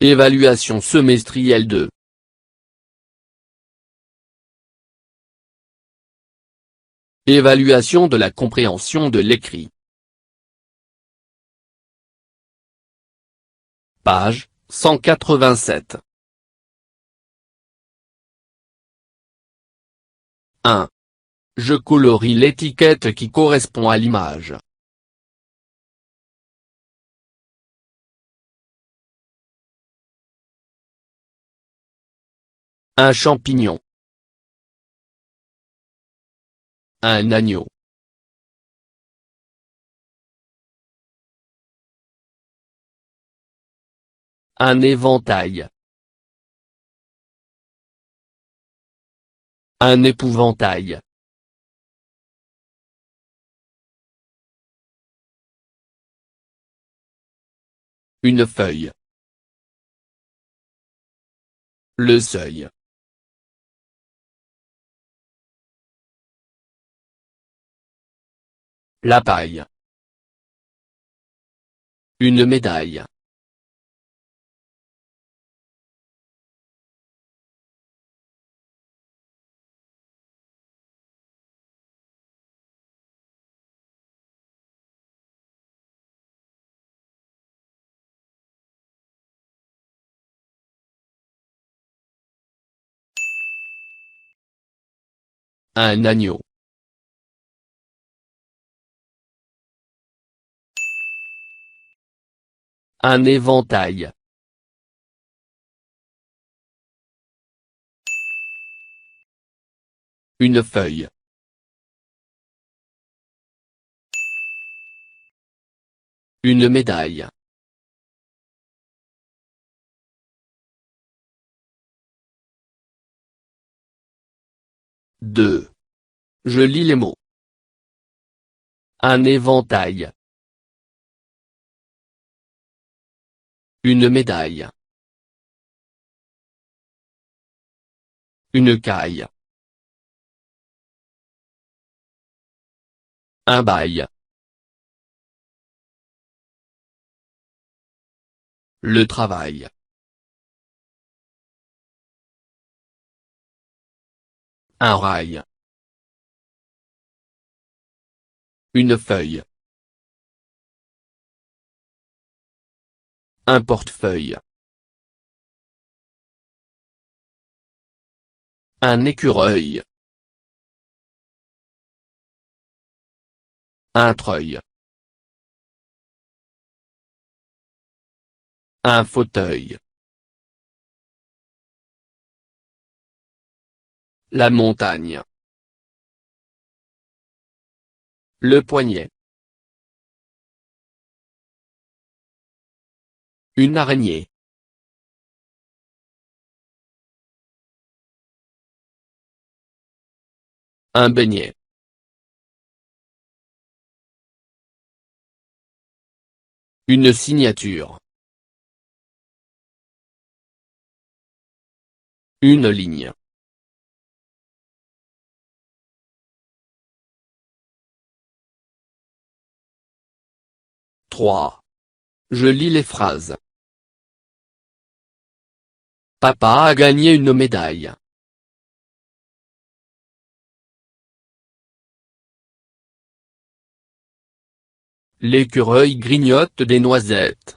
Évaluation semestrielle de. Évaluation de la compréhension de l'écrit. Page 187. 1. Je colorie l'étiquette qui correspond à l'image. Un champignon. Un agneau. Un éventail. Un épouvantail. Une feuille. Le seuil. La paille. Une médaille. Un agneau. Un éventail. Une feuille. Une médaille. Deux. Je lis les mots. Un éventail. Une médaille. Une caille. Un bail. Le travail. Un rail. Une feuille. Un portefeuille. Un écureuil. Un treuil. Un fauteuil. La montagne. Le poignet. Une araignée. Un beignet. Une signature. Une ligne. Trois. Je lis les phrases. Papa a gagné une médaille. L'écureuil grignote des noisettes.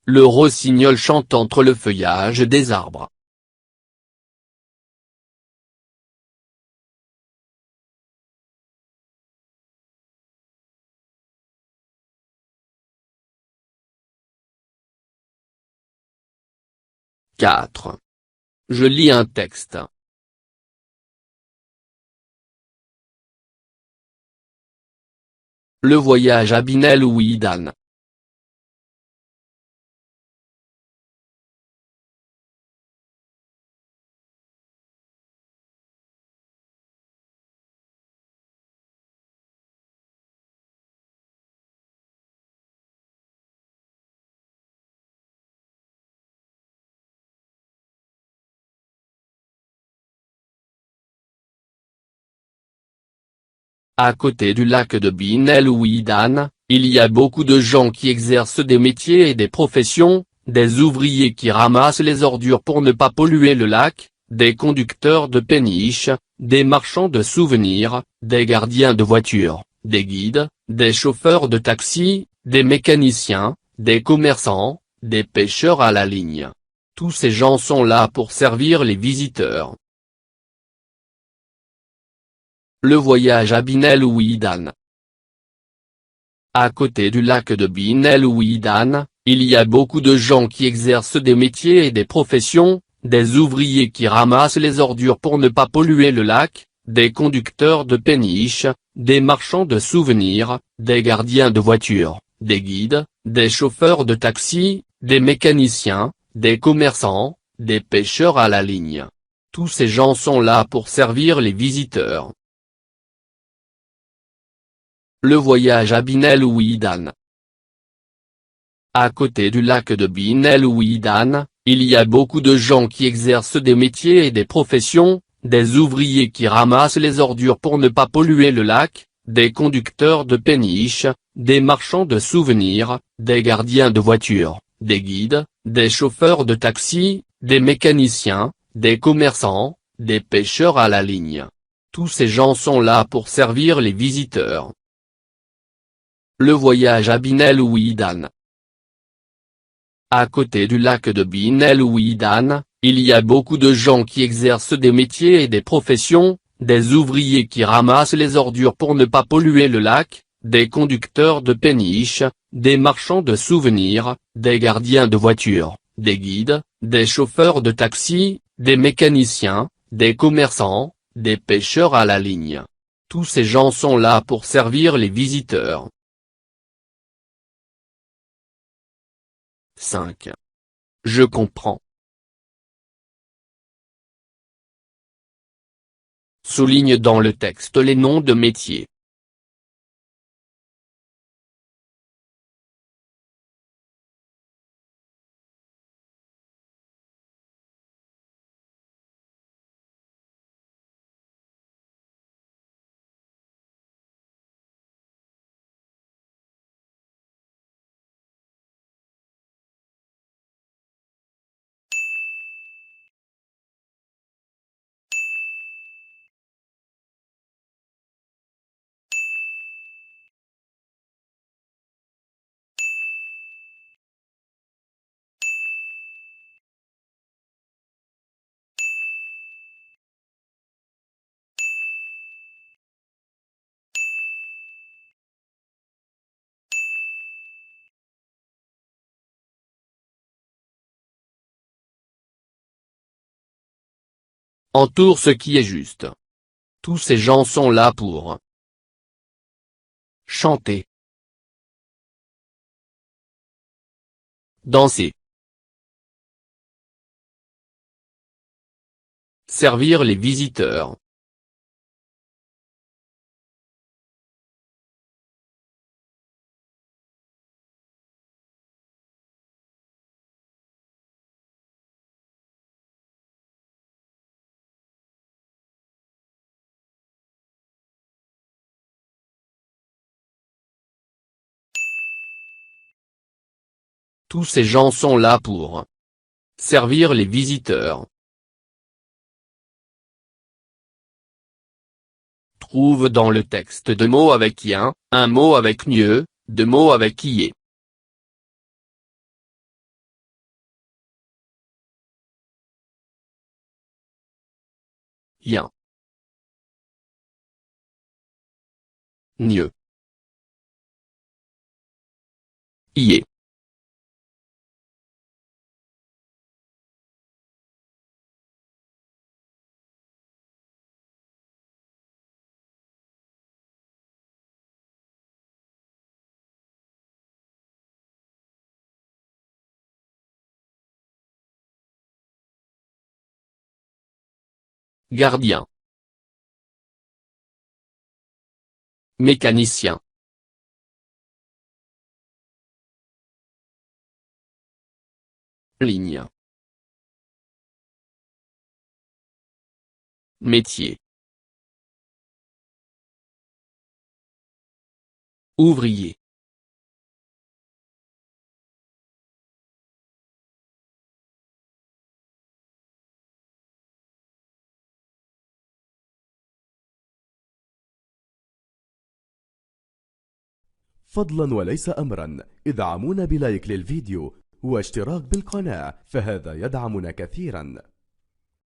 Le rossignol chante entre le feuillage des arbres. Quatre. Je lis un texte. Le voyage à Binel Ouidan. À côté du lac de Bin El Ouidan, il y a beaucoup de gens qui exercent des métiers et des professions, des ouvriers qui ramassent les ordures pour ne pas polluer le lac, des conducteurs de péniches, des marchands de souvenirs, des gardiens de voitures, des guides, des chauffeurs de taxi, des mécaniciens, des commerçants, des pêcheurs à la ligne. Tous ces gens sont là pour servir les visiteurs. Le voyage à Bin El Ouidan. À côté du lac de Bin El Ouidan, il y a beaucoup de gens qui exercent des métiers et des professions, des ouvriers qui ramassent les ordures pour ne pas polluer le lac, des conducteurs de péniches, des marchands de souvenirs, des gardiens de voitures, des guides, des chauffeurs de taxi, des mécaniciens, des commerçants, des pêcheurs à la ligne. Tous ces gens sont là pour servir les visiteurs. Le voyage à Bin El Ouidan. À côté du lac de Bin El Ouidan, il y a beaucoup de gens qui exercent des métiers et des professions, des ouvriers qui ramassent les ordures pour ne pas polluer le lac, des conducteurs de péniches, des marchands de souvenirs, des gardiens de voitures, des guides, des chauffeurs de taxi, des mécaniciens, des commerçants, des pêcheurs à la ligne. Tous ces gens sont là pour servir les visiteurs. Le voyage à Bin El Ouidan. À côté du lac de Bin El Ouidan, il y a beaucoup de gens qui exercent des métiers et des professions, des ouvriers qui ramassent les ordures pour ne pas polluer le lac, des conducteurs de péniches, des marchands de souvenirs, des gardiens de voitures, des guides, des chauffeurs de taxi, des mécaniciens, des commerçants, des pêcheurs à la ligne. Tous ces gens sont là pour servir les visiteurs. 5. Je comprends. Souligne dans le texte les noms de métiers. Entoure ce qui est juste. Tous ces gens sont là pour chanter, danser, servir les visiteurs. Tous ces gens sont là pour servir les visiteurs. Trouve dans le texte deux mots avec ien, un mot avec nieu, deux mots avec ié. Ien. Nieu. Ié. Gardien. Mécanicien. Ligne. Métier. ouvrier. فضلا وليس أمرا ادعمونا بلايك للفيديو واشتراك بالقناة، فهذا يدعمنا كثيرا.